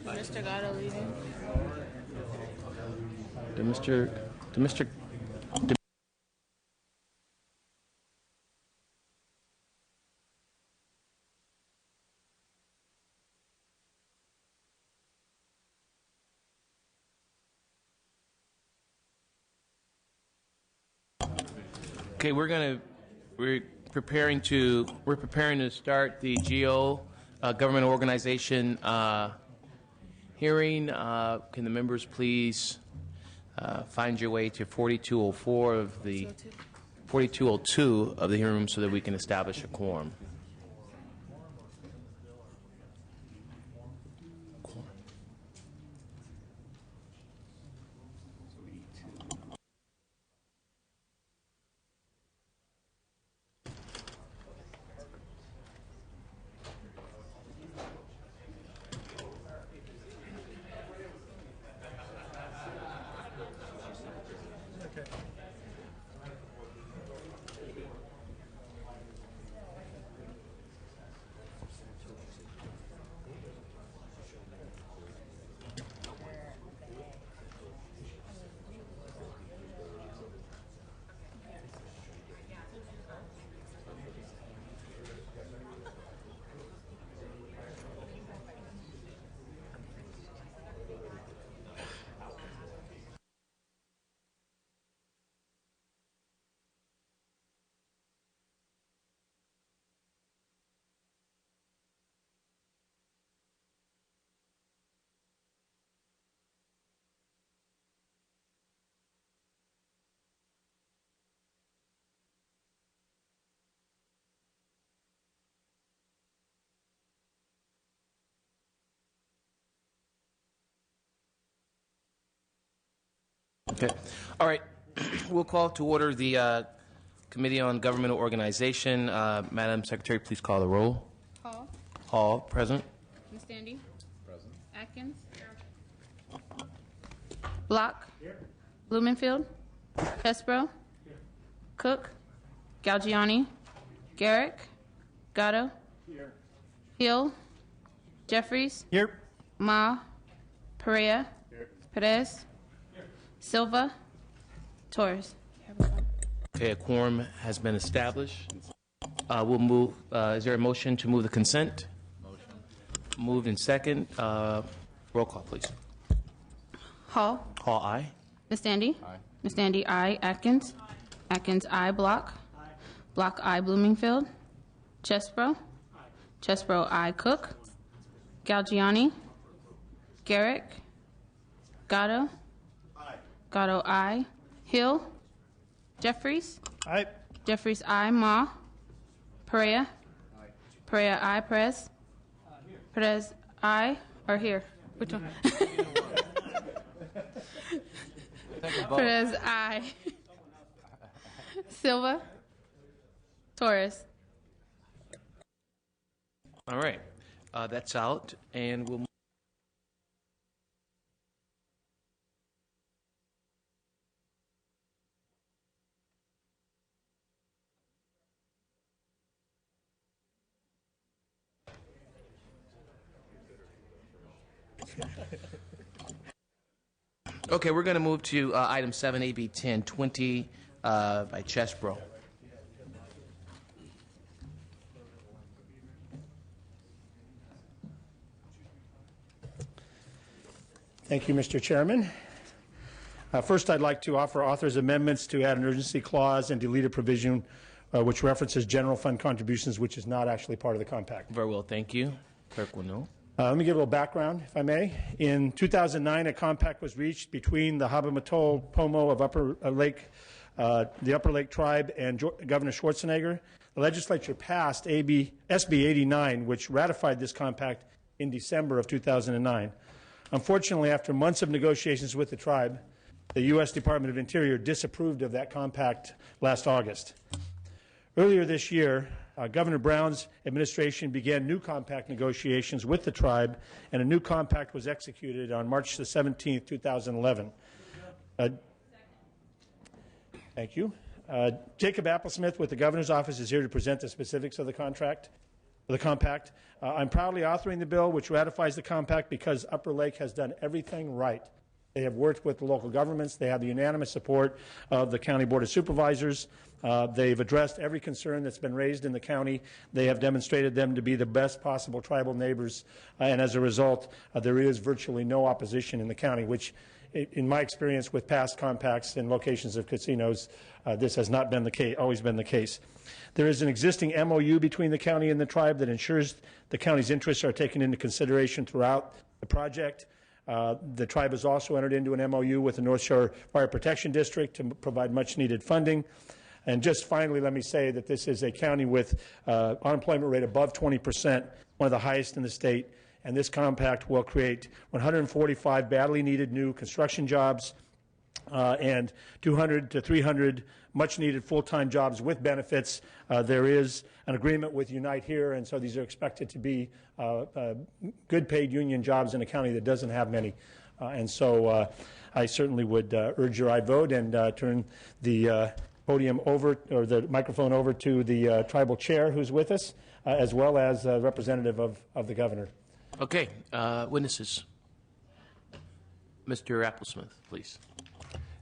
Mr. Gatto leaving. To Mr. Okay, we're preparing to start the government organization hearing. Can the members please find your way to 4204 of the 4202 of the hearing room so that we can establish a quorum? Okay. All right. We'll call to order the Committee on Governmental Organization. Madam Secretary, please call the roll. Hall. Hall, present. Ms. Standy. Present. Atkins. Block. Here. Blumenfield. Hesbrough. Here. Cook. Galgiani. Garrick. Gatto. Here. Hill. Jeffries. Here. Ma. Perea. Here. Perez. Silva, Torres. Okay, a quorum has been established. We'll move. Is there a motion to move the consent? Motion. Moved in second. Roll call, please. Hall. Hall, aye. Ms. Standy. Aye. Ms. Standy, aye. Atkins. Aye. Atkins, aye. Block. Aye. Block, aye. Bloomingfield. Chesbrough. Aye. Chesbrough, aye. Cook. Galgiani. Garrick. Gatto. Gatto, aye. Hill. Jeffries. Aye. Jeffries, aye. Ma. Perea. Aye. Perea, aye. Perez. Perez, aye. Or here. Which one? Perez, aye. Silva. Torres. All right. That's out, and we'll. Okay, we're going to move to item 7, AB 1020 by Chesbrough. Thank you, Mr. Chairman. First, I'd like to offer authors amendments to add an urgency clause and delete a provision which references general fund contributions, which is not actually part of the compact. Very well, thank you. Clerk will know. Let me give a little background, if I may. In 2009, a compact was reached between the Habamatol Pomo of the Upper Lake Tribe and Governor Schwarzenegger. The legislature passed SB 89, which ratified this compact in December of 2009. Unfortunately, after months of negotiations with the tribe, the U.S. Department of Interior disapproved of that compact last August. Earlier this year, Governor Brown's administration began new compact negotiations with the tribe, and a new compact was executed on March the 17th, 2011. Thank you. Jacob Applesmith with the governor's office is here to present the specifics of the contract. the compact. I'm proudly authoring the bill, which ratifies the compact because Upper Lake has done everything right. They have worked with the local governments. They have the unanimous support of the County Board of Supervisors. They've addressed every concern that's been raised in the county. They have demonstrated them to be the best possible tribal neighbors, and as a result, there is virtually no opposition in the county, which, in my experience with past compacts and locations of casinos, this has not been the case, always been the case. There is an existing MOU between the county and the tribe that ensures the county's interests are taken into consideration throughout the project. The tribe has also entered into an MOU with the North Shore Fire Protection District to provide much-needed funding. And just finally, let me say that this is a county with unemployment rate above 20%, one of the highest in the state. And this compact will create 145 badly needed new construction jobs and 200 to 300 much-needed full-time jobs with benefits. There is an agreement with Unite here, and so these are expected to be good-paid union jobs in a county that doesn't have many. And so I certainly would urge your aye vote and turn the podium over, or the microphone over, to the tribal chair who's with us, as well as a representative of the governor. Okay, witnesses. Mr. Applesmith, please.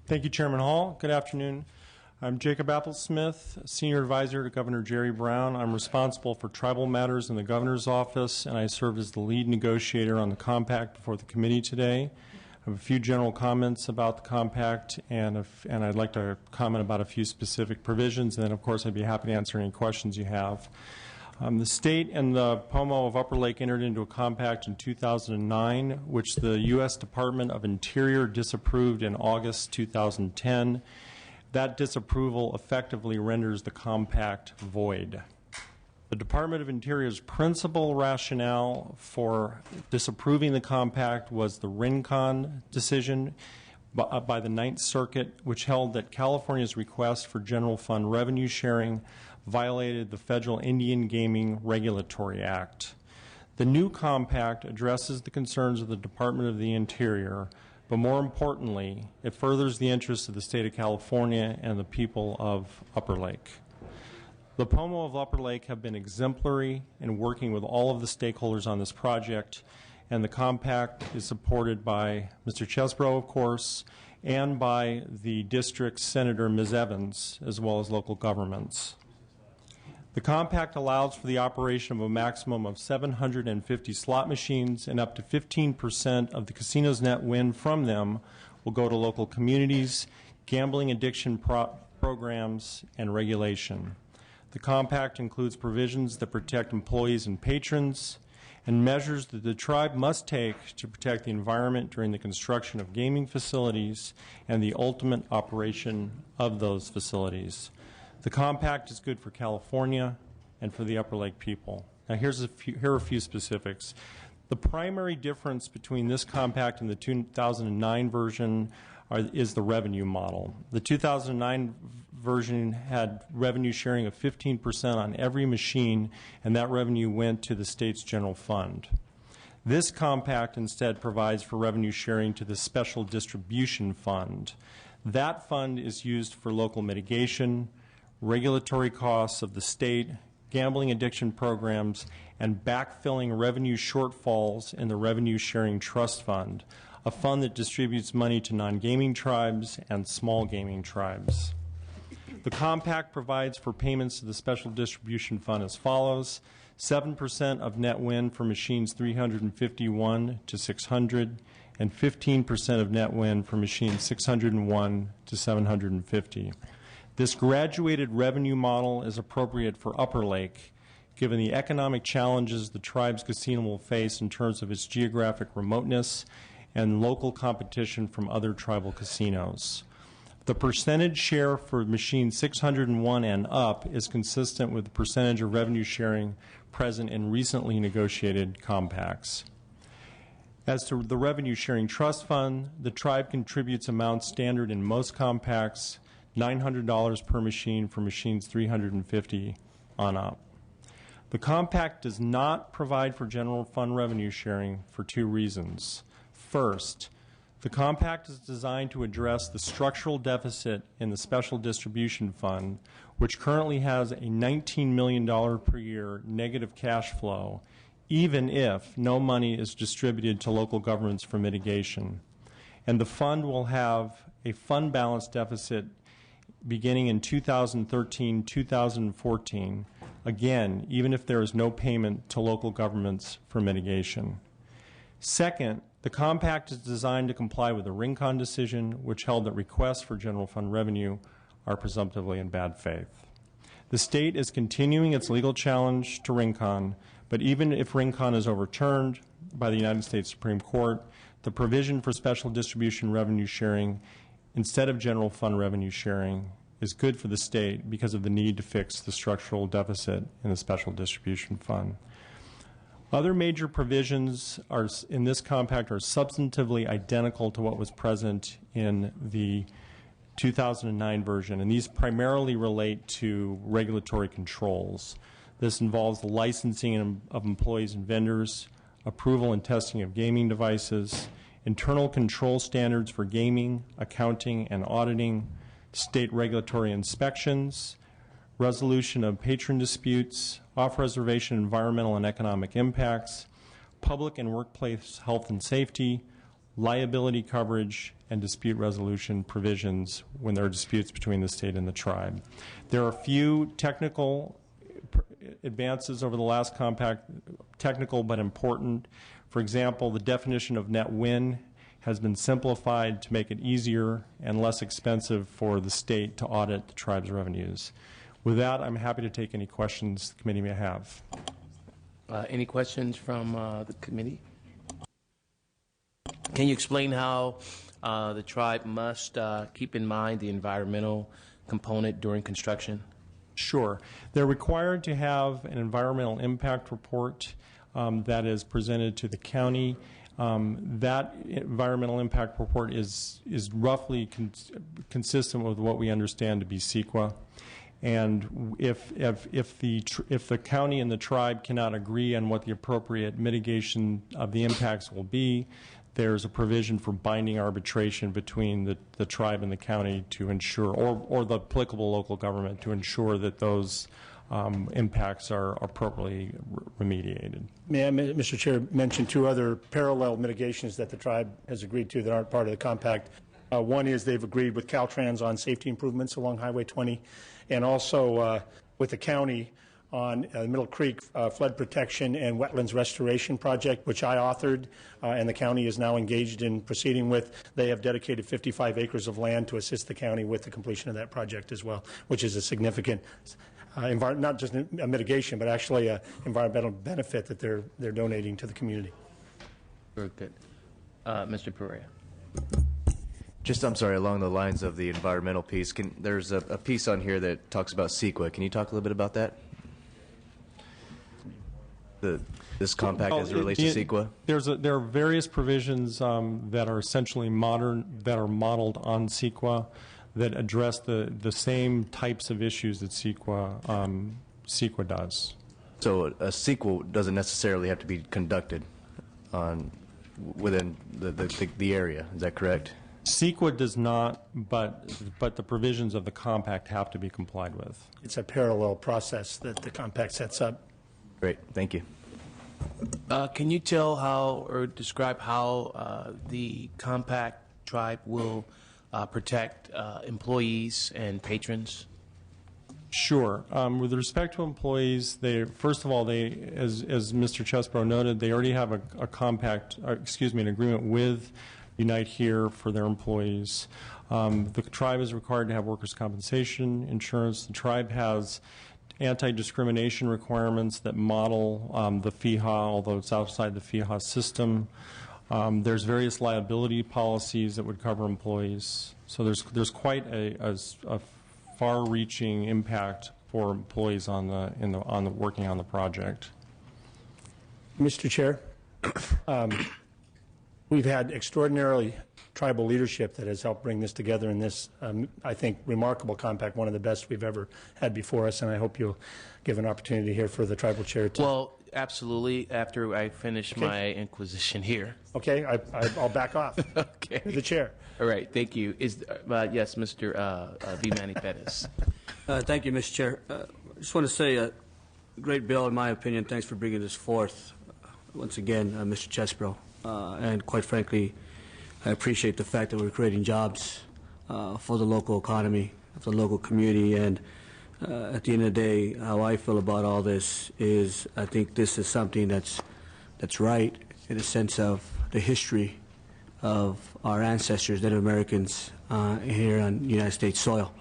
Thank you, Chairman Hall. Good afternoon. I'm Jacob Applesmith, Senior Advisor to Governor Jerry Brown. I'm responsible for tribal matters in the Governor's office, and I serve as the lead negotiator on the compact before the committee today. I have a few general comments about the compact, and I'd like to comment about a few specific provisions, and then, of course, I'd be happy to answer any questions you have. The state and the POMO of Upper Lake entered into a compact in 2009, which the U.S. Department of Interior disapproved in August 2010. That disapproval effectively renders the compact void. The Department of Interior's principal rationale for disapproving the compact was the Rincon decision by the Ninth Circuit, which held that California's request for general fund revenue sharing violated the Federal Indian Gaming Regulatory Act. The new compact addresses the concerns of the Department of the Interior, but more importantly, it furthers the interests of the state of California and the people of Upper Lake. The POMO of Upper Lake have been exemplary in working with all of the stakeholders on this project, and the compact is supported by Mr. Chesbrough, of course, and by the district senator, Ms. Evans, as well as local governments. The compact allows for the operation of a maximum of 750 slot machines, and up to 15% of the casino's net win from them will go to local communities, gambling addiction programs, and regulation. The compact includes provisions that protect employees and patrons, and measures that the tribe must take to protect the environment during the construction of gaming facilities and the ultimate operation of those facilities. The compact is good for California and for the Upper Lake people. Now, here are a few specifics. The primary difference between this compact and the 2009 version is the revenue model. The 2009 version had revenue sharing of 15% on every machine, and that revenue went to the state's general fund. This compact instead provides for revenue sharing to the Special Distribution Fund. That fund is used for local mitigation, regulatory costs of the state, gambling addiction programs, and backfilling revenue shortfalls in the Revenue Sharing Trust Fund, a fund that distributes money to non-gaming tribes and small gaming tribes. The compact provides for payments to the Special Distribution Fund as follows: 7% of net win for machines 351 to 600, and 15% of net win for machines 601 to 750. This graduated revenue model is appropriate for Upper Lake, given the economic challenges the tribe's casino will face in terms of its geographic remoteness and local competition from other tribal casinos. The percentage share for machine 601 and up is consistent with the percentage of revenue sharing present in recently negotiated compacts. As to the Revenue Sharing Trust Fund, the tribe contributes amounts standard in most compacts, $900 per machine for machines 350 on up. The compact does not provide for general fund revenue sharing for two reasons. First, The compact is designed to address the structural deficit in the Special Distribution Fund, which currently has a $19 million per year negative cash flow, even if no money is distributed to local governments for mitigation. And the fund will have a fund balance deficit beginning in 2013-2014, again, even if there is no payment to local governments for mitigation. Second, the compact is designed to comply with the Rincon decision, which held that requests for general fund revenue are presumptively in bad faith. The state is continuing its legal challenge to Rincon, but even if Rincon is overturned by the United States Supreme Court, the provision for special distribution revenue sharing instead of general fund revenue sharing is good for the state because of the need to fix the structural deficit in the special distribution fund. Other major provisions in this compact are substantively identical to what was present in the 2009 version, and these primarily relate to regulatory controls. This involves the licensing of employees and vendors, approval and testing of gaming devices, internal control standards for gaming, accounting, and auditing, state regulatory inspections, resolution of patron disputes, off-reservation environmental and economic impacts, public and workplace health and safety, liability coverage, and dispute resolution provisions when there are disputes between the state and the tribe. There are a few technical advances over the last compact, technical but important. For example, the definition of net win has been simplified to make it easier and less expensive for the state to audit the tribe's revenues. With that, I'm happy to take any questions the committee may have. Any questions from the committee? Can you explain how the tribe must keep in mind the environmental component during construction? Sure. They're required to have an environmental impact report that is presented to the county. That environmental impact report is roughly consistent with what we understand to be CEQA. And if the county and the tribe cannot agree on what the appropriate mitigation of the impacts will be, there's a provision for binding arbitration between the tribe and the county to ensure, or the applicable local government to ensure that those impacts are appropriately remediated. May I, Mr. Chair, mention two other parallel mitigations that the tribe has agreed to that aren't part of the compact. One is they've agreed with Caltrans on safety improvements along Highway 20, and also with the county on Middle Creek flood protection and wetlands restoration project, which I authored, and the county is now engaged in proceeding with. They have dedicated 55 acres of land to assist the county with the completion of that project as well, which is a significant, not just a mitigation, but actually an environmental benefit that they're donating to the community. Very good. Mr. Pereira. Just, I'm sorry, along the lines of the environmental piece, there's a piece on here that talks about CEQA. Can you talk a little bit about that? This compact as it relates to CEQA? There are various provisions that are essentially modern, that are modeled on CEQA, that address the same types of issues that CEQA does. So a CEQA doesn't necessarily have to be conducted within the area. Is that correct? CEQA does not, but the provisions of the compact have to be complied with. It's a parallel process that the compact sets up. Great, thank you. Can you tell how or describe how the compact tribe will protect employees and patrons? Sure. With respect to employees, first of all, as Mr. Chesbrough noted, they already have a compact, an agreement with Unite Here for their employees. The tribe is required to have workers' compensation insurance. The tribe has anti-discrimination requirements that model the FEHA, although it's outside the FEHA system. There's various liability policies that would cover employees. So there's quite a far-reaching impact for employees on the working on the project. Mr. Chair, we've had extraordinarily tribal leadership that has helped bring this together in this, I think, remarkable compact, one of the best we've ever had before us, and I hope you'll give an opportunity here for the tribal chair to. Well, Absolutely, after I finish my inquisition here. Okay, I'll back off. Okay. You're the chair. All right, thank you. Yes, Mr. V. Manny Pettis. Thank you, Mr. Chair. I just want to say a great bill, in my opinion. Thanks for bringing this forth. Once again, Mr. Chesbro. And quite frankly, I appreciate the fact that we're creating jobs for the local economy, for the local community. And at the end of the day, how I feel about all this is I think this is something that's right in the sense of the history of our ancestors, Native Americans, here on United States soil.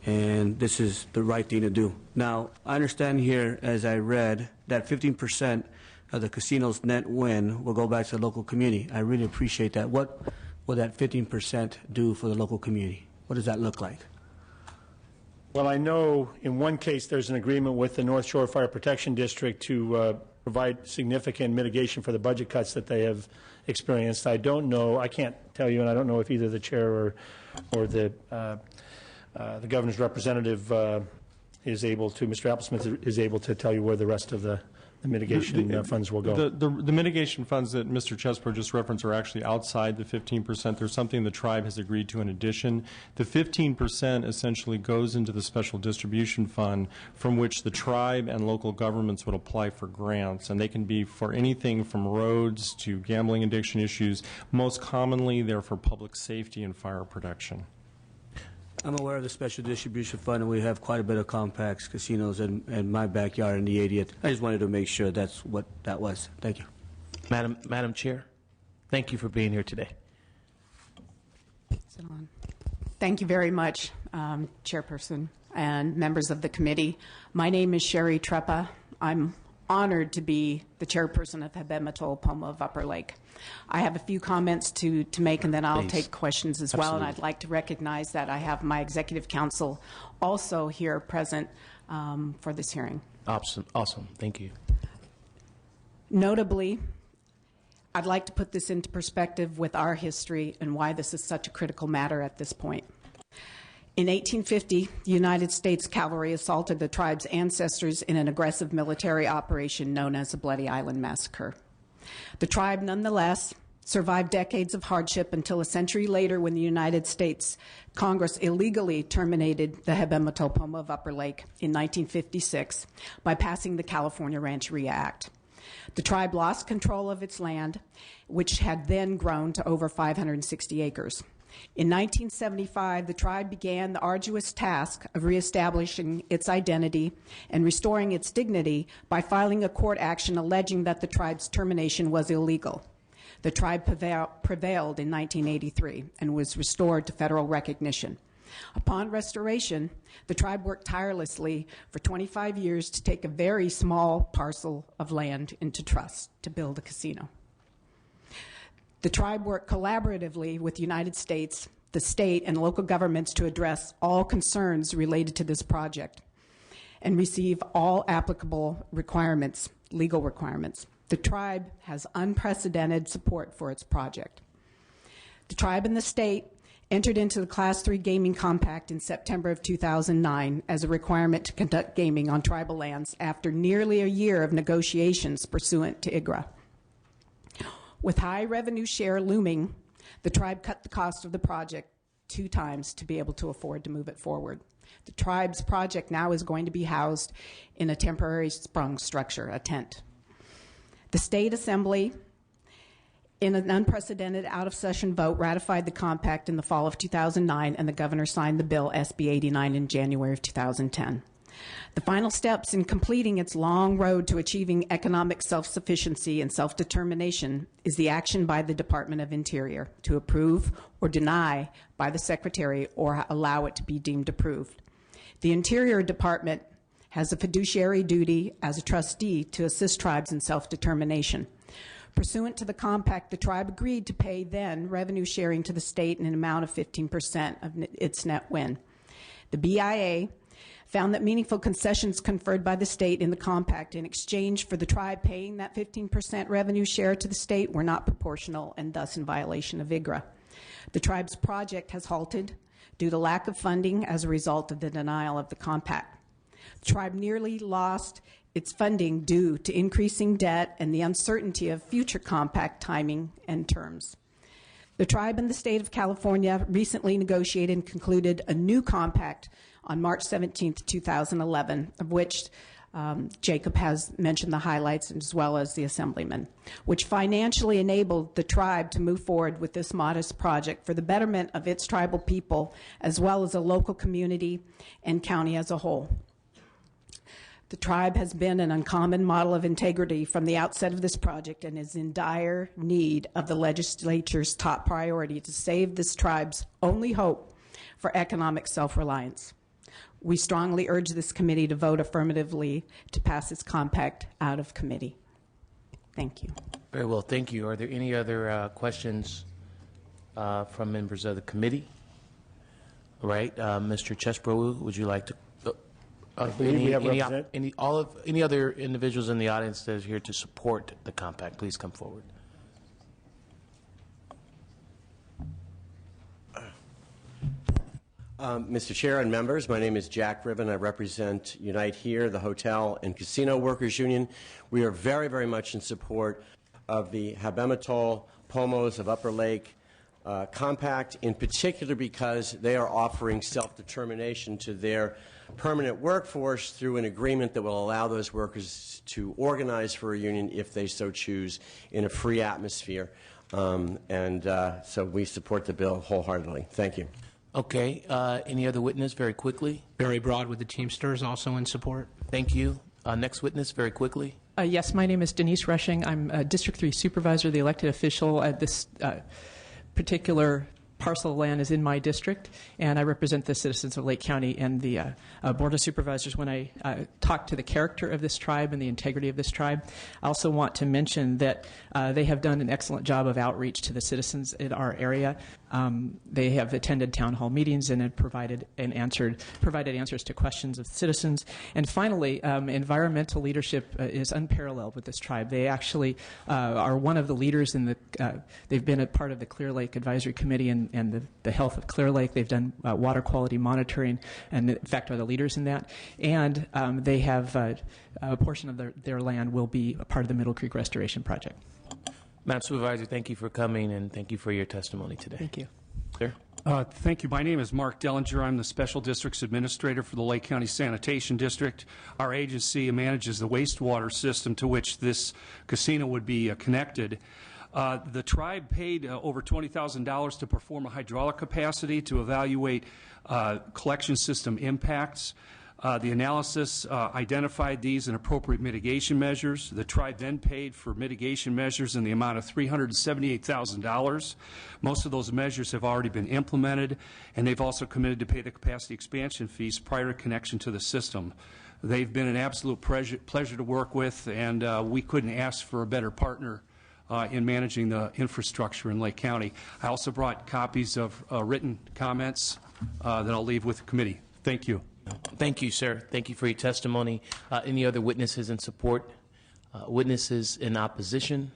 And this is the right thing to do. Now, I understand here, as I read, that 15% of the casino's net win will go back to the local community. I really appreciate that. What will that 15% do for the local community? What does that look like? Well, I know in one case there's an agreement with the North Shore Fire Protection District to provide significant mitigation for the budget cuts that they have experienced. I don't know, I can't tell you, and I don't know if either the chair or the governor's representative is able to, Mr. Applesmith is able to tell you where the rest of the mitigation funds will go. The mitigation funds that Mr. Chesbro just referenced are actually outside the 15%. There's something the tribe has agreed to in addition. The 15% essentially goes into the special distribution fund from which the tribe and local governments would apply for grants, and they can be for anything from roads to gambling addiction issues. Most commonly, they're for public safety and fire protection. I'm aware of the Special Distribution Fund, and we have quite a bit of compacts, casinos in my backyard in the 80th. I just wanted to make sure that's what that was. Thank you. Madam Chair, thank you for being here today. Thank you very much, Chairperson and members of the committee. My name is Sherry Treppa. I'm honored to be the chairperson of Governmental Pomo of Upper Lake. I have a few comments to make, and then I'll take questions as well. And I'd like to recognize that I have my executive council also here present for this hearing. Awesome. Thank you. Notably, I'd like to put this into perspective with our history and why this is such a critical matter at this point. In 1850, the United States cavalry assaulted the tribe's ancestors in an aggressive military operation known as the Bloody Island Massacre. The tribe, nonetheless, survived decades of hardship until a century later when the United States Congress illegally terminated the Governmental Pomo of Upper Lake in 1956 by passing the California Rancheria Act. The tribe lost control of its land, which had then grown to over 560 acres. In 1975, the tribe began the arduous task of reestablishing its identity and restoring its dignity by filing a court action alleging that the tribe's termination was illegal. The tribe prevailed in 1983 and was restored to federal recognition. Upon restoration, the tribe worked tirelessly for 25 years to take a very small parcel of land into trust to build a casino. The tribe worked collaboratively with the United States, the state, and local governments to address all concerns related to this project and receive all applicable requirements, legal requirements. The tribe has unprecedented support for its project. The tribe and the state entered into the Class 3 Gaming Compact in September of 2009 as a requirement to conduct gaming on tribal lands after nearly a year of negotiations pursuant to IGRA. With high revenue share looming, the tribe cut the cost of the project 2 times to be able to afford to move it forward. The tribe's project now is going to be housed in a temporary sprung structure, a tent. The State Assembly, in an unprecedented out-of-session vote, ratified the compact in the fall of 2009, and the governor signed the bill, SB 89, in January of 2010. The final steps in completing its long road to achieving economic self-sufficiency and self-determination is the action by the Department of Interior to approve or deny by the Secretary or allow it to be deemed approved. The Interior Department has a fiduciary duty as a trustee to assist tribes in self-determination. Pursuant to the compact, the tribe agreed to pay then revenue sharing to the state in an amount of 15% of its net win. The BIA found that meaningful concessions conferred by the state in the compact in exchange for the tribe paying that 15% revenue share to the state were not proportional and thus in violation of IGRA. The tribe's project has halted due to lack of funding as a result of the denial of the compact. The tribe nearly lost its funding due to increasing debt and the uncertainty of future compact timing and terms. The tribe and the state of California recently negotiated and concluded a new compact on March 17, 2011, of which Jacob has mentioned the highlights as well as the Assemblyman, which financially enabled the tribe to move forward with this modest project for the betterment of its tribal people as well as the local community and county as a whole. The tribe has been an uncommon model of integrity from the outset of this project and is in dire need of the legislature's top priority to save this tribe's only hope for economic self-reliance. We strongly urge this committee to vote affirmatively to pass this compact out of committee. Thank you. Very well, thank you. Are there any other questions from members of the committee? All right, Mr. Chesbro, would you like to? Any other individuals in the audience that is here to support the compact, please come forward. Mr. Chair and members, my name is Jack Ribbon. I represent Unite Here, the Hotel and Casino Workers Union. We are very, very much in support of the Habematol Pomos of Upper Lake compact, in particular because they are offering self-determination to their permanent workforce through an agreement that will allow those workers to organize for a union if they so choose in a free atmosphere. So we support the bill wholeheartedly. Thank you. Okay. Any other witness, very quickly? Barry Broad with the Teamsters, also in support. Thank you. Next witness, very quickly. Yes, my name is Denise Rushing. I'm District 3 Supervisor, the elected official at this particular parcel of land is in my district, and I represent the citizens of Lake County and the Board of Supervisors when I talk to the character of this tribe and the integrity of this tribe. I also want to mention that they have done an excellent job of outreach to the citizens in our area. They have attended town hall meetings and have provided answers to questions of citizens. And finally, environmental leadership is unparalleled with this tribe. They actually are one of the leaders in they've been a part of the Clear Lake Advisory Committee and the health of Clear Lake. They've done water quality monitoring and in fact are the leaders in that. And they have a portion of their land will be a part of the Middle Creek Restoration Project. Madam Supervisor, thank you for coming and thank you for your testimony today. Thank you. Sir? Thank you. My name is Mark Dellinger. I'm the Special Districts Administrator for the Lake County Sanitation District. Our agency manages the wastewater system to which this casino would be connected. The tribe paid over $20,000 to perform a hydraulic capacity to evaluate collection system impacts. The analysis identified these and appropriate mitigation measures. The tribe then paid for mitigation measures in the amount of $378,000. Most of those measures have already been implemented, and they've also committed to pay the capacity expansion fees prior to connection to the system. They've been an absolute pleasure to work with, and we couldn't ask for a better partner in managing the infrastructure in Lake County. I also brought copies of written comments that I'll leave with the committee. Thank you. Thank you, sir. Thank you for your testimony. Any other witnesses in support? Witnesses in opposition?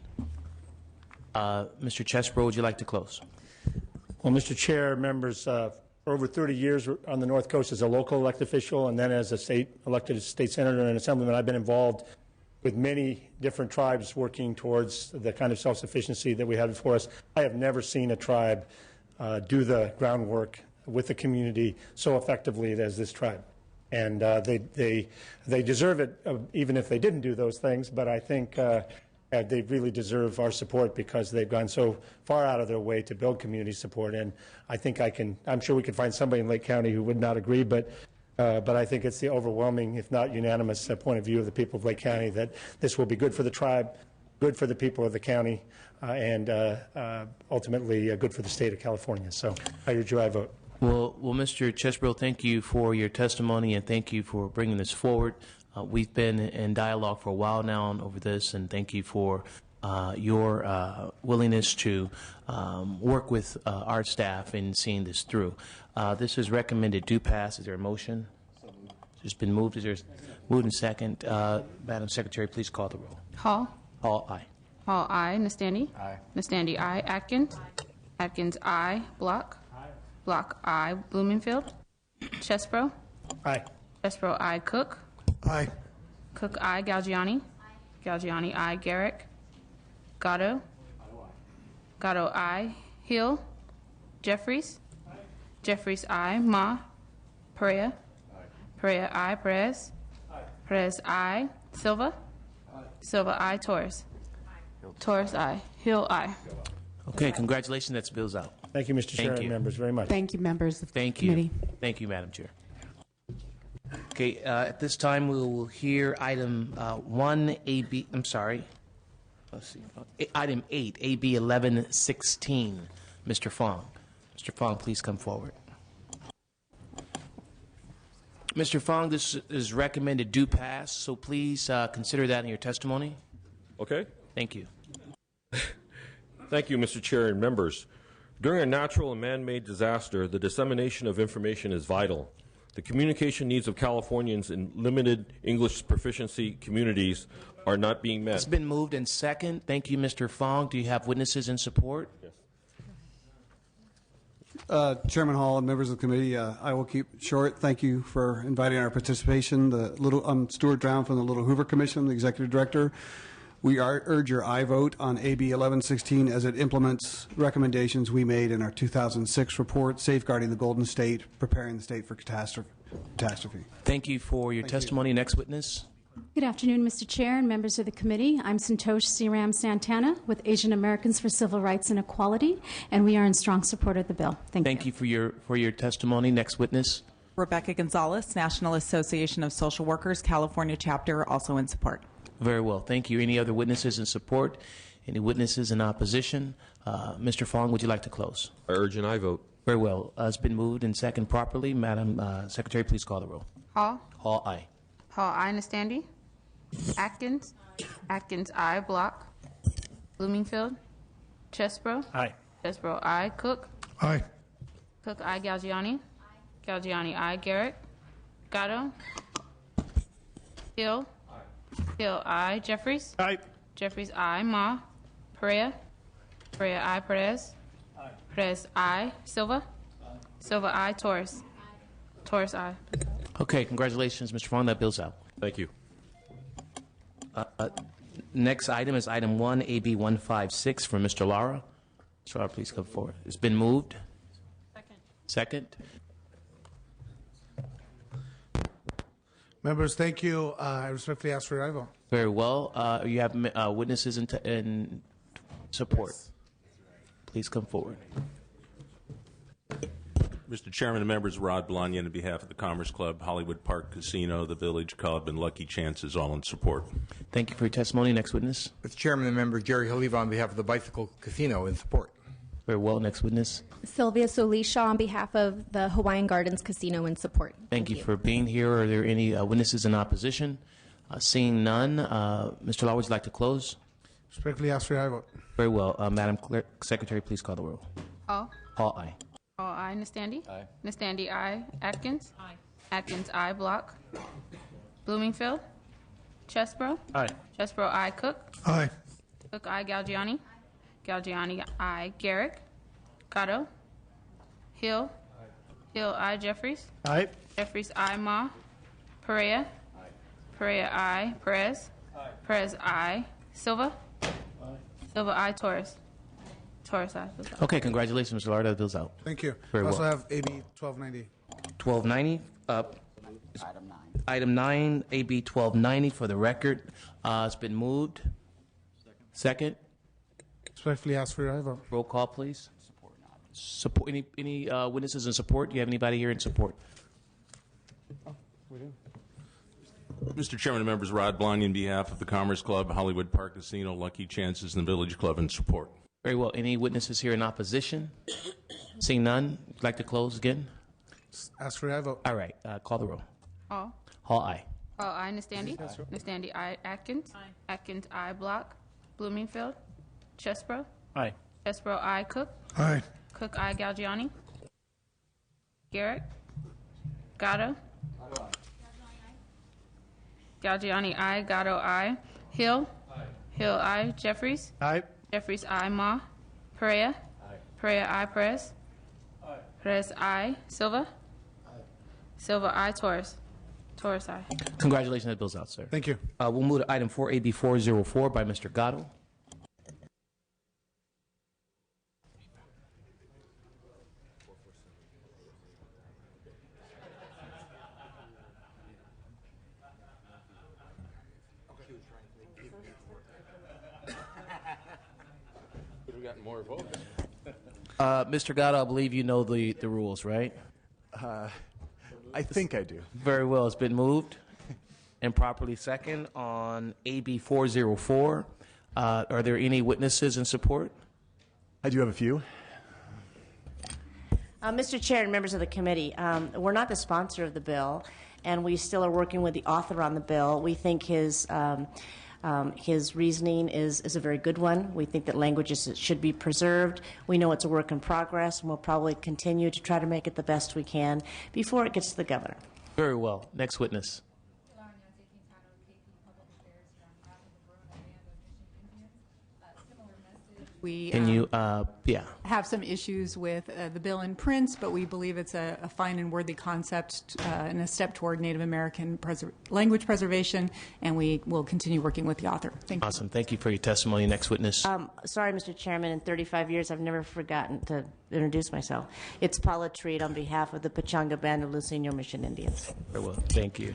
Mr. Chesbro, would you like to close? Well, Mr. Chair, members, for over 30 years on the North Coast as a local elected official and then as a elected state senator and assemblyman, I've been involved with many different tribes working towards the kind of self-sufficiency that we have before us. I have never seen a tribe do the groundwork with the community so effectively as this tribe. And they deserve it, even if they didn't do those things, but I think they really deserve our support because they've gone so far out of their way to build community support. And I think I'm sure we could find somebody in Lake County who would not agree, but I think it's the overwhelming, if not unanimous, point of view of the people of Lake County that this will be good for the tribe, good for the people of the county, and ultimately good for the state of California. So I urge you, I vote. Well, Mr. Chesbro, thank you for your testimony and thank you for bringing this forward. We've been in dialogue for a while now over this, and thank you for your willingness to work with our staff in seeing this through. This is recommended do pass. Is there a motion? It's been moved. Is there moved and second? Madam Secretary, please call the roll. Hall? Hall, aye. Hall, aye. Nastandi? Aye. Nastandi, aye. Atkins? Aye. Atkins, aye. Block? Aye. Block, aye. Blumenfield? Chesbro? Aye. Chesbro, aye. Cook? Aye. Cook, I. Galgiani. Galgiani, I. Garrick. Gatto. Gatto, I. Hill. Jeffries. Jeffries, I. Ma. Perea. Perea, I. Perez. Perez, I. Silva. Silva, I. Torres. Torres, I. Hill, I. Okay, congratulations. That's bills out. Thank you, Mr. Chair Thank and you. members, very much. Thank you, members of the Thank committee. you. Thank you, Madam Chair. Okay, at this time, we will hear item 1AB, I'm sorry. Let's see. Item 8, AB 1116. Mr. Fong. Mr. Fong, please come forward. Mr. Fong, this is recommended do pass, so please consider that in your testimony. Okay. Thank you. Thank you, Mr. Chair and members. During a natural and man-made disaster, the dissemination of information is vital. The communication needs of Californians in limited English proficiency communities are not being met. It's been moved and second. Thank you, Mr. Fong. Do you have witnesses in support? Yes. Chairman Hall and members of the committee, I will keep it short. Thank you for inviting our participation. I'm Stuart Drown from the Little Hoover Commission, the executive director. We urge your aye vote on AB 1116 as it implements recommendations we made in our 2006 report, Safeguarding the Golden State, Preparing the State for Catastrophe. Thank you for your testimony. Next witness. Good afternoon, Mr. Chair and members of the committee. I'm Santosh Siram Santana with Asian Americans for Civil Rights and Equality, and we are in strong support of the bill. Thank you. Thank you for your testimony. Next witness. Rebecca Gonzalez, National Association of Social Workers, California chapter, also in support. Very well. Thank you. Any other witnesses in support? Any witnesses in opposition? Mr. Fong, would you like to close? I urge an aye vote. Very well. It's been moved and second properly. Madam Secretary, please call the roll. Hall. Hall, aye. Hall, I. Nastandi. Atkins. Atkins, I. Block. Bloomingfield. Chesbro. Aye. Chesbro, I. Cook. Aye. Cook, I. Galgiani. Galgiani, I. Garrett. Gatto. Hill. Hill, I. Jeffries. Aye. Jeffries, I. Ma. Perea. Perea, I. Perez. Perez, I. Silva. Silva, I. Torres. Torres, I. Okay, congratulations, Mr. Fong. That bill's out. Thank you. Next item is item 1, AB 156 from Mr. Lara. Mr. Lara, please come forward. It's been moved. Second. Members, thank you. I respectfully ask for your aye vote. Very well. You have witnesses in support. Please come forward. Mr. Chairman and members, Rod Blonian on behalf of the Commerce Club, Hollywood Park Casino, the Village Club, and Lucky Chances, all in support. Thank you for your testimony. Next witness. Mr. Chairman and member Jerry Haliva on behalf of the Bicycle Casino in support. Very well. Next witness. Sylvia Solisha on behalf of the Hawaiian Gardens Casino in support. Thank you for being here. Are there any witnesses in opposition? Seeing none, Mr. Law, would you like to close? Respectfully ask for your aye vote. Very well. Madam Clerk, Secretary, please call the roll. Hall. Hall, aye. Hall, I. Nastandi. Aye. Nastandi, I. Atkins. Aye. Atkins, I. Block. Bloomingfield. Chesbro. Aye. Chesbro, I. Cook. Aye. Cook, I. Galgiani. Galgiani, I. Garrick. Gatto. Hill. Hill, I. Jeffries. Aye. Jeffries, I. Ma. Perea. Perea, I. Perez. Perez, I. Silva. Silva, I. Torres. Torres, I. Okay, congratulations, Mr. Lara. That bill's out. Thank you. Very I also well. have AB 1290. 1290. Item 9, AB 1290 for the record. It's been moved. Second. Respectfully ask for your aye vote. Roll call, please. Support. Any witnesses in support? Do you have anybody here in support? Mr. Chairman and members, Rod Blonian on behalf of the Commerce Club, Hollywood Park Casino, Lucky Chances, and the Village Club in support. Very well. Any witnesses here in opposition? Seeing none, would you like to close again? Ask for your aye vote. All right. Call the roll. Hall. Hall, aye. Hall, I. Nastandi. Nastandi, I. Atkins. Aye. Atkins, I. Block. Bloomingfield. Chesbro. Aye. Chesbro, I. Cook. Aye. Cook, I. Galgiani. Garrett. Gatto. Galgiani, I. Gatto, I. Hill. Hill, I. Jeffries. Aye. Jeffries, I. Ma. Perea. Perea, I. Perez. Perez, I. Silva. Silva, I. Torres. Torres, aye. Congratulations, that bill's out, sir. Thank you. We'll move to item 4, AB 404 by Mr. Gatto. More votes. Mr. Gatto, I believe you know the rules, right? I think I do. Very well. It's been moved and properly second on AB 404. Are there any witnesses in support? I do have a few. Mr. Chair and members of the committee, we're not the sponsor of the bill, and we still are working with the author on the bill. We think his reasoning is a very good one. We think that languages should be preserved. We know it's a work in progress, and we'll probably continue to try to make it the best we can before it gets to the governor. Very well. Next witness. We Can you, have some issues with the bill in print, but we believe it's a fine and worthy concept and a step toward Native American language preservation, and we will continue working with the author. Thank you. Awesome. Thank you for your testimony. Next witness. Sorry, Mr. Chairman, in 35 years I've never forgotten to introduce myself. It's Paula Treat on behalf of the Pechanga Band of Luiseño Mission Indians. Very well. Thank you.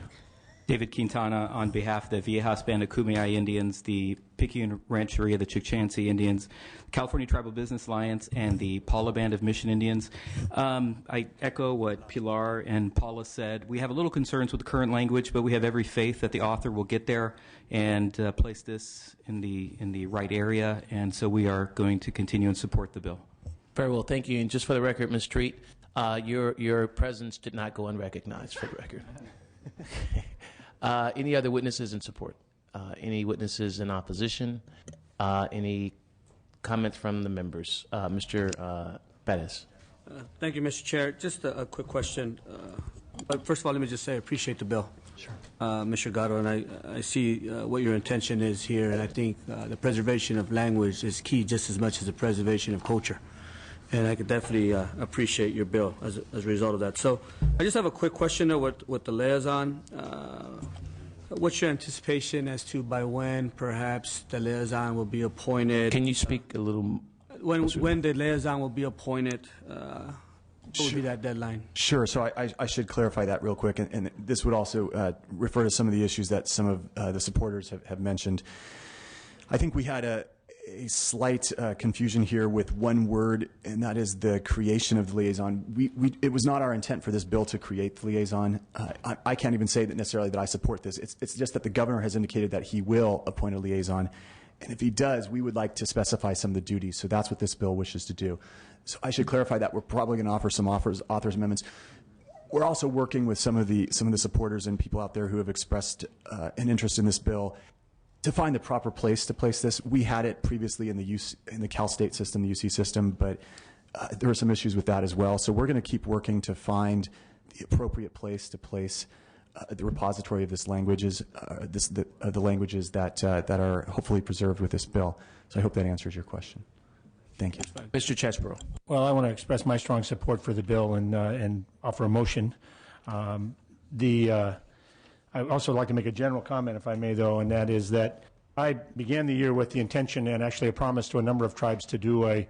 David Quintana on behalf of the Viejas Band of Kumeyaay Indians, the Picayune Rancheria, the Chukchansi Indians, California Tribal Business Alliance, and the Paula Band of Mission Indians. I echo what Pilar and Paula said. We have a little concerns with the current language, but we have every faith that the author will get there and place this in the right area, and so we are going to continue and support the bill. Very well. Thank you. And just for the record, Ms. Treat, your presence did not go unrecognized, for the record. Any other witnesses in support? Any witnesses in opposition? Any comments from the members? Mr. Perez. Thank you, Mr. Chair. Just a quick question. But first of all, let me just say I appreciate the bill. Sure. Mr. Gatto, and I see what your intention is here, and I think the preservation of language is key just as much as the preservation of culture. And I could definitely appreciate your bill as a result of that. So I just have a quick question with the liaison. What's your anticipation as to by when perhaps the liaison will be appointed? Can you speak a little? When the liaison will be appointed, what would be that deadline? Sure. So I should clarify that real quick, and this would also refer to some of the issues that some of the supporters have mentioned. I think we had a slight confusion here with one word, and that is the creation of the liaison. It was not our intent for this bill to create the liaison. I can't even say that necessarily that I support this. It's just that the governor has indicated that he will appoint a liaison, and if he does, we would like to specify some of the duties. So that's what this bill wishes to do. So I should clarify that we're probably going to offer some authors amendments. We're also working with some of the supporters and people out there who have expressed an interest in this bill to find the proper place to place this. We had it previously in the Cal State system, the UC system, but there are some issues with that as well. So we're going to keep working to find the appropriate place to place the repository of this languages, the languages that are hopefully preserved with this bill. So I hope that answers your question. Thank you. Mr. Chesbro. Well, I want to express my strong support for the bill and offer a motion. I'd also like to make a general comment, if I may, though, and that is that I began the year with the intention and actually a promise to a number of tribes to do a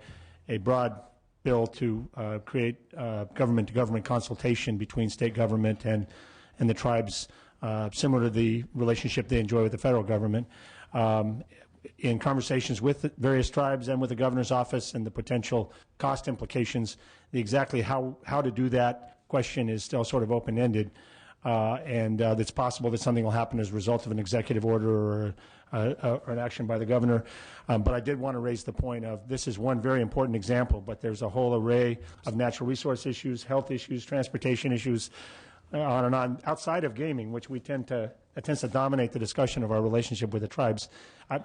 broad bill to create government-to-government consultation between state government and the tribes, similar to the relationship they enjoy with the federal government. In conversations with the various tribes and with the governor's office and the potential cost implications, exactly how to do that question is still sort of open-ended. And it's possible that something will happen as a result of an executive order or an action by the governor. But I did want to raise the point of this is one very important example, but there's a whole array of natural resource issues, health issues, transportation issues, on and on, outside of gaming, which tends to dominate the discussion of our relationship with the tribes.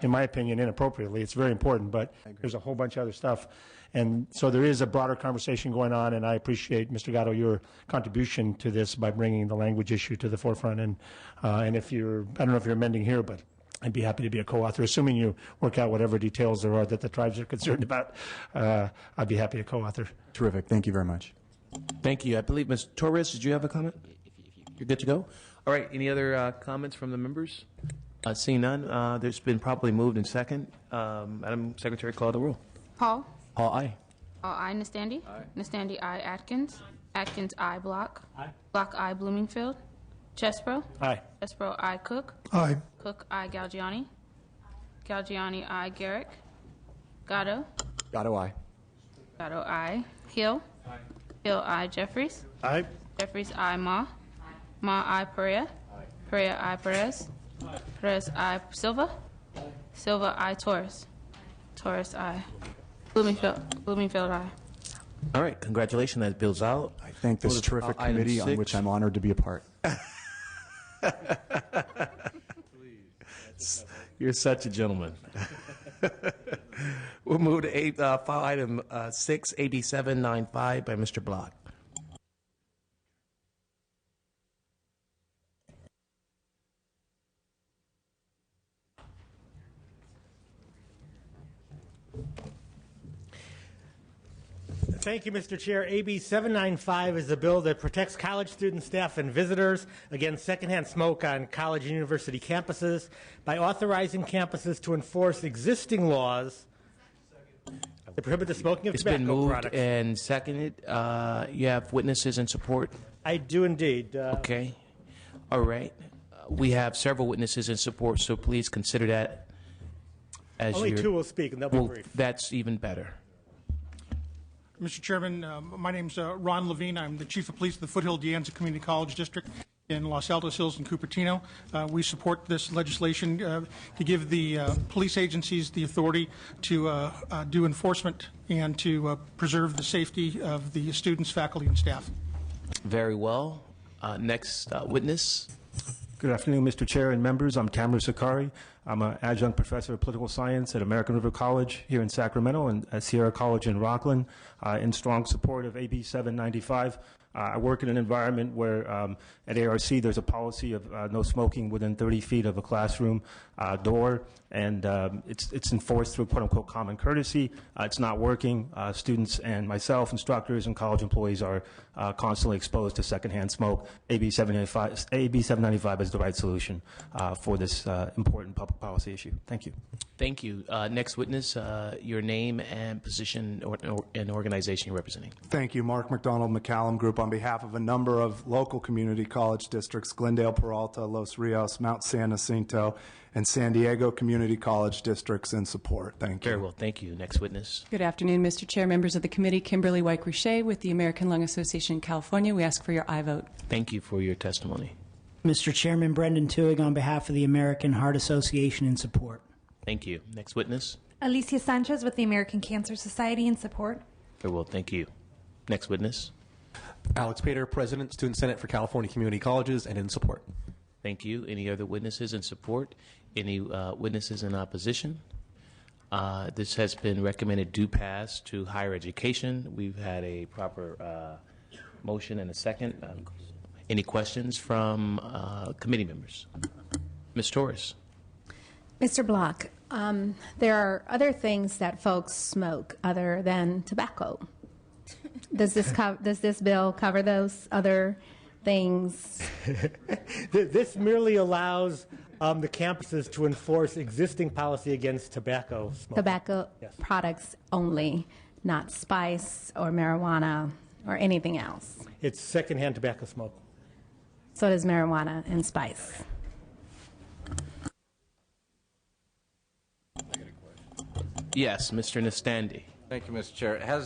In my opinion, inappropriately. It's very important, but there's a whole bunch of other stuff. And so there is a broader conversation going on, and I appreciate, Mr. Gatto, your contribution to this by bringing the language issue to the forefront. And if I don't know if you're amending here, but I'd be happy to be a co-author, assuming you work out whatever details there are that the tribes are concerned about. I'd be happy to co-author. Terrific. Thank you very much. Thank you. I believe, Ms. Torres, did you have a comment? You're good to go? All right, any other comments from the members? Seeing none, there's been properly moved in second. Madam Secretary, call the roll. Paul? Paul, aye. Paul, I. Nastandi? Aye. Nastandi, I. Atkins? Atkins, I. Block? Aye. Block, I. Bloomingfield? Chesbro? Aye. Chesbro, I. Cook? Aye. Cook, I. Galgiani? Galgiani, I. Garrick? Gatto? Gatto, aye. Gatto, I. Hill? Aye. Hill, I. Jeffries? Aye. Jeffries, I. Ma? Ma, I. Perea? Perea, I. Perez? Perez, I. Silva? Silva, I. Torres? Torres, I. Bloomingfield, I. All right, congratulations. That bill's out. I thank this terrific committee on which I'm honored to be a part. You're such a gentleman. We'll move to file item 6, AB 795 by Mr. Block. Thank you, Mr. Chair. AB 795 is a bill that protects college students, staff, and visitors against secondhand smoke on college and university campuses by authorizing campuses to enforce existing laws that prohibit the smoking of It's tobacco been moved products. and seconded. You have witnesses in support? I do indeed. Okay. All right. We have several witnesses in support, so please consider that as Only your... two will speak, and they'll be brief. That's even better. Mr. Chairman, my name's Ron Levine. I'm the Chief of Police of the Foothill De Anza Community College District in Los Altos Hills and Cupertino. We support this legislation to give the police agencies the authority to do enforcement and to preserve the safety of the students, faculty, and staff. Very well. Next witness. Good afternoon, Mr. Chair and members. I'm Tamler Sakari. I'm an adjunct professor of political science at American River College here in Sacramento and at Sierra College in Rockland, in strong support of AB 795. I work in an environment where at ARC there's a policy of no smoking within 30 feet of a classroom door, and it's enforced through quote-unquote common courtesy. It's not working. Students and myself, instructors and college employees are constantly exposed to secondhand smoke. AB 795 is the right solution for this important public policy issue. Thank you. Thank you. Next witness, your name and position and organization you're representing. Thank you. Mark McDonald, McCallum Group, on behalf of a number of local community college districts, Glendale, Peralta, Los Rios, Mount San Jacinto, and San Diego Community College districts in support. Thank you. Very well. Thank you. Next witness. Good afternoon, Mr. Chair, members of the committee. Kimberly White-Ruchet with the American Lung Association in California. We ask for your aye vote. Thank you for your testimony. Mr. Chairman, Brendan Tuig on behalf of the American Heart Association in support. Thank you. Next witness. Alicia Sanchez with the American Cancer Society in support. Very well. Thank you. Next witness. Alex Pater, President, Student Senate for California Community Colleges, and in support. Thank you. Any other witnesses in support? Any witnesses in opposition? This has been recommended do pass to higher education. We've had a proper motion and a second. Any questions from committee members? Ms. Torres. Mr. Block, there are other things that folks smoke other than tobacco. Does this bill cover those other things? This merely allows the campuses to enforce existing policy against tobacco smoking. Tobacco products only, not spice or marijuana or anything else. It's secondhand tobacco smoke. So does marijuana and spice. Yes, Mr. Nastandi. Thank you, Mr. Chair. Have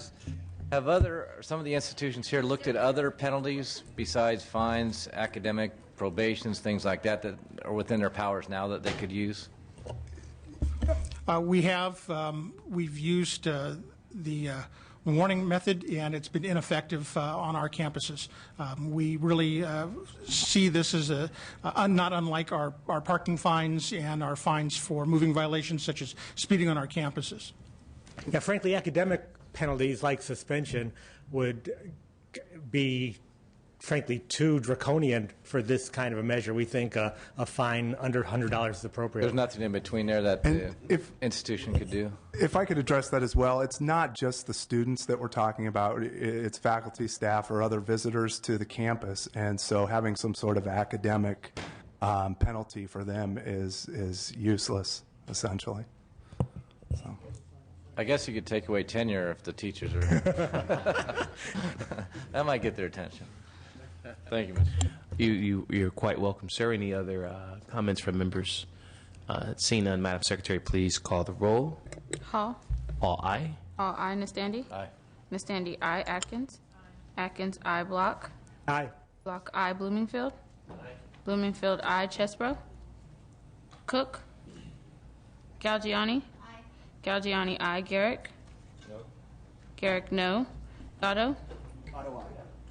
some of the institutions here looked at other penalties besides fines, academic probations, things like that are within their powers now that they could use? We have. We've used the warning method, and it's been ineffective on our campuses. We really see this as not unlike our parking fines and our fines for moving violations such as speeding on our campuses. Yeah, frankly, academic penalties like suspension would be frankly, too draconian for this kind of a measure. We think a fine under $100 is appropriate. There's nothing in between there that the institution could do. If I could address that as well, it's not just the students that we're talking about. It's faculty, staff, or other visitors to the campus. And so having some sort of academic penalty for them is useless, essentially. So. I guess you could take away tenure if the teachers are. That might get their attention. Thank you, Mr. You're quite welcome, sir. Any other comments from members? Seeing none, Madam Secretary, please call the roll. Hall. All aye. All aye. Nastandy. Aye. Nastandy, aye. Atkins. Atkins, aye. Block. Aye. Block, aye. Bloomingfield. Bloomingfield, aye. Chesbro. Cook. Galgiani. Galgiani, aye. Garrick. No. Garrick, no. Gatto. Gatto, aye.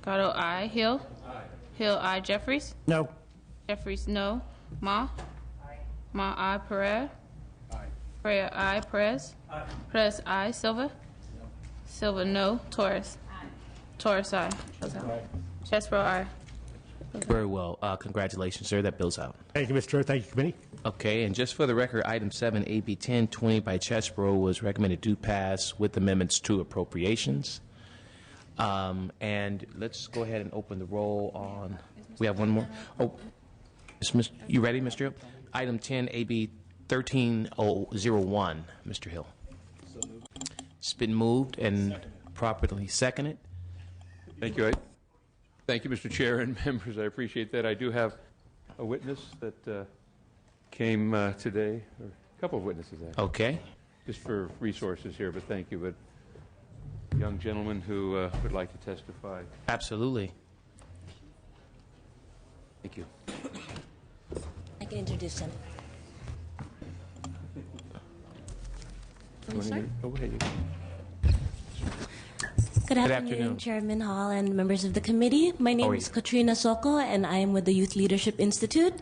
Gatto, aye. Hill. Aye. Hill, aye. Jeffries. No. Jeffries, no. Ma. Aye. Ma, aye. Pereira. Aye. Pereira, aye. Perez. Aye. Perez, aye. Silva. No. Silva, no. Torres. Aye. Torres, aye. Chesbro, aye. Very well. Congratulations, sir. That bill's out. Thank you, Mr. Chair. Thank you, committee. Okay, and just for the record, item 7, AB 1020 by Chesbro was recommended to pass with amendments to appropriations. And let's go ahead and open the roll on. We have one more. Oh, you ready, Mr. Hill? Item 10, AB 1301, Mr. Hill. It's been moved and properly seconded. Thank you. Thank you, Mr. Chair and members. I appreciate that. I do have a witness that came today, or a couple of witnesses actually. Okay. Just for resources here, but thank you. But a young gentleman who would like to testify. Absolutely. Thank you. I can introduce him. Go ahead. Good afternoon, Chairman Hall and members of the committee. My name is Katrina Soko, and I am with the Youth Leadership Institute.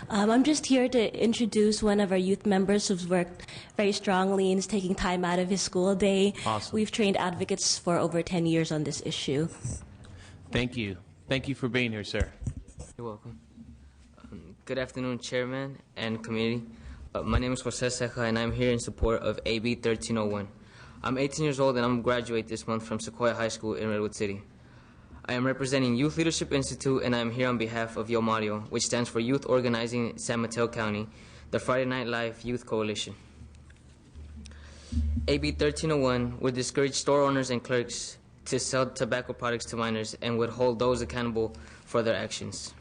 I'm just here to introduce one of our youth members who's worked very strongly and is taking time out of his school day. Awesome. We've trained advocates for over 10 years on this issue. Thank you. Thank you for being here, sir. You're welcome. Good afternoon, Chairman and committee. My name is Jose Ceja, and I'm here in support of AB 1301. I'm 18 years old, and I'm going to graduate this month from Sequoia High School in Redwood City. I am representing Youth Leadership Institute, and I am here on behalf of YOMARIO, which stands for Youth Organizing in San Mateo County, the Friday Night Live Youth Coalition. AB 1301 would discourage store owners and clerks to sell tobacco products to minors and would hold those accountable for their actions.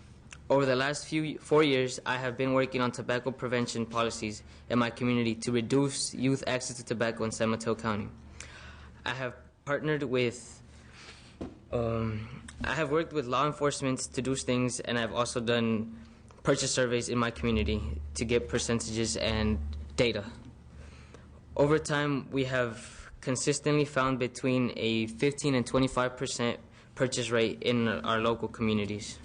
Over the last 4 years, I have been working on tobacco prevention policies in my community to reduce youth access to tobacco in San Mateo County. I have partnered with, I have worked with law enforcement to do things, and I've also done purchase surveys in my community to get percentages and data. Over time, we have consistently found between a 15 and 25% purchase rate in our local communities.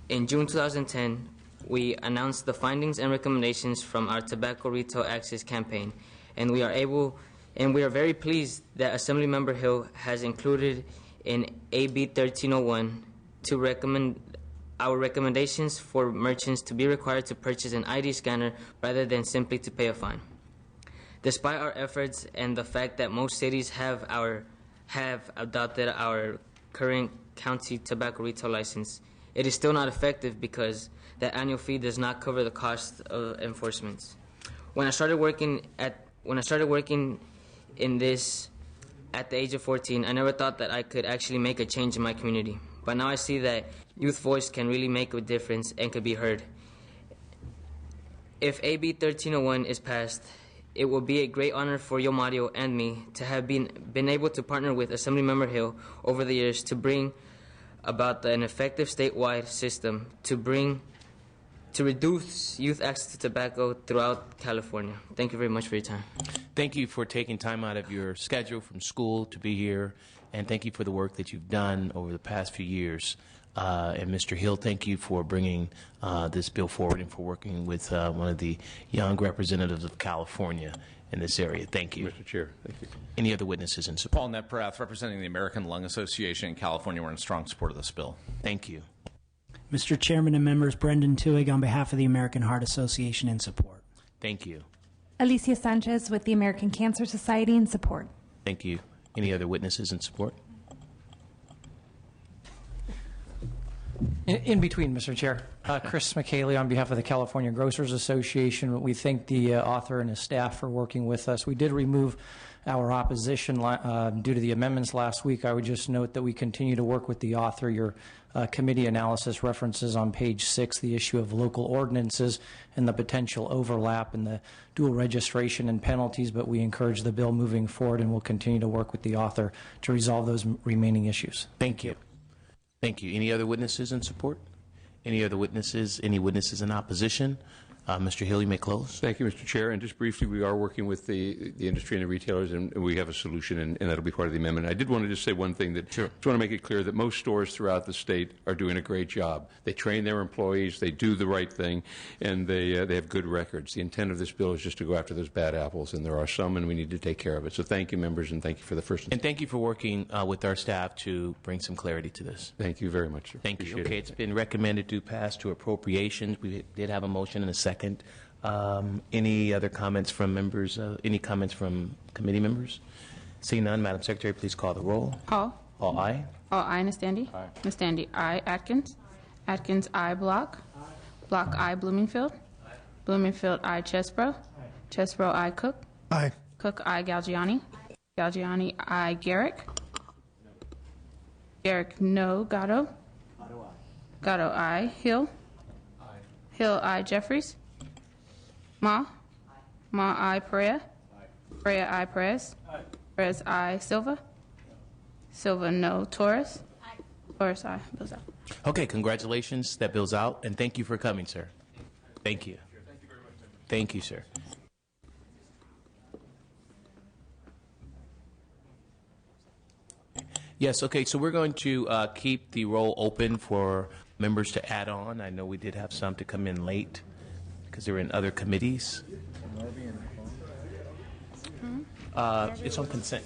In June 2010, we announced the findings and recommendations from our Tobacco Retail Access campaign, and we are very pleased that Assemblymember Hill has included in AB 1301 to recommend our recommendations for merchants to be required to purchase an ID scanner rather than simply to pay a fine. Despite our efforts and the fact that most cities have adopted our current county tobacco retail license, it is still not effective because the annual fee does not cover the cost of enforcement. When I started working in this at the age of 14, I never thought that I could actually make a change in my community. But now I see that youth voice can really make a difference and could be heard. If AB 1301 is passed, it will be a great honor for YOMARIO and me to have been able to partner with Assemblymember Hill over the years to bring about an effective statewide system to reduce youth access to tobacco throughout California. Thank you very much for your time. Thank you for taking time out of your schedule from school to be here, and thank you for the work that you've done over the past few years. And Mr. Hill, thank you for bringing this bill forward and for working with one of the young representatives of California in this area. Thank you. Mr. Chair, thank you. Any other witnesses in support? Paul Netprath, representing the American Lung Association in California. We're in strong support of this bill. Thank you. Mr. Chairman and members, Brendan Tuig on behalf of the American Heart Association in support. Thank you. Alicia Sanchez with the American Cancer Society in support. Thank you. Any other witnesses in support? In between, Mr. Chair. Chris McKaylee on behalf of the California Grocers Association. We thank the author and his staff for working with us. We did remove our opposition due to the amendments last week. I would just note that we continue to work with the author. Your committee analysis references on page 6 the issue of local ordinances and the potential overlap and the dual registration and penalties, but we encourage the bill moving forward and will continue to work with the author to resolve those remaining issues. Thank you. Thank you. Any other witnesses in support? Any other witnesses? Any witnesses in opposition? Mr. Hill, you may close. Thank you, Mr. Chair. And just briefly, we are working with the industry and the retailers, and we have a solution, and that'll be part of the amendment. I did want to just say one thing. That sure. I just want to make it clear that most stores throughout the state are doing a great job. They train their employees, they do the right thing, and they have good records. The intent of this bill is just to go after those bad apples, and there are some, and we need to take care of it. So thank you, members, and thank you for the first. And thank you for working with our staff to bring some clarity to this. Thank you very much, sir. Thank you. Appreciate Okay, it's been recommended to pass to appropriations. We did have a motion and a second. Any other comments from members? Any comments from committee members? Seeing none, Madam Secretary, please call the roll. Hall. All aye. All aye. Nastandy. Aye. Nastandy. Aye. Atkins. Atkins. Aye. Block. Block. Aye. Bloomingfield. Bloomingfield. Aye. Chesbro. Chesbro. Aye. Cook. Aye. Cook. Aye. Galgiani. Galgiani. Aye. Garrick. Garrick. No. Gatto. Gatto. Aye. Hill. Hill. Aye. Jeffries. Ma. Ma. Aye. Perea. Perea. Aye. Perez. Perez. Aye. Silva. Silva. No. Torres. Torres. Aye. Bill's out. Okay, congratulations. That bill's out, and thank you for coming, sir. Thank you. Thank you, sir. Yes, okay, so we're going to keep the roll open for members to add on. I know we did have some to come in late because they were in other committees. It's on consent.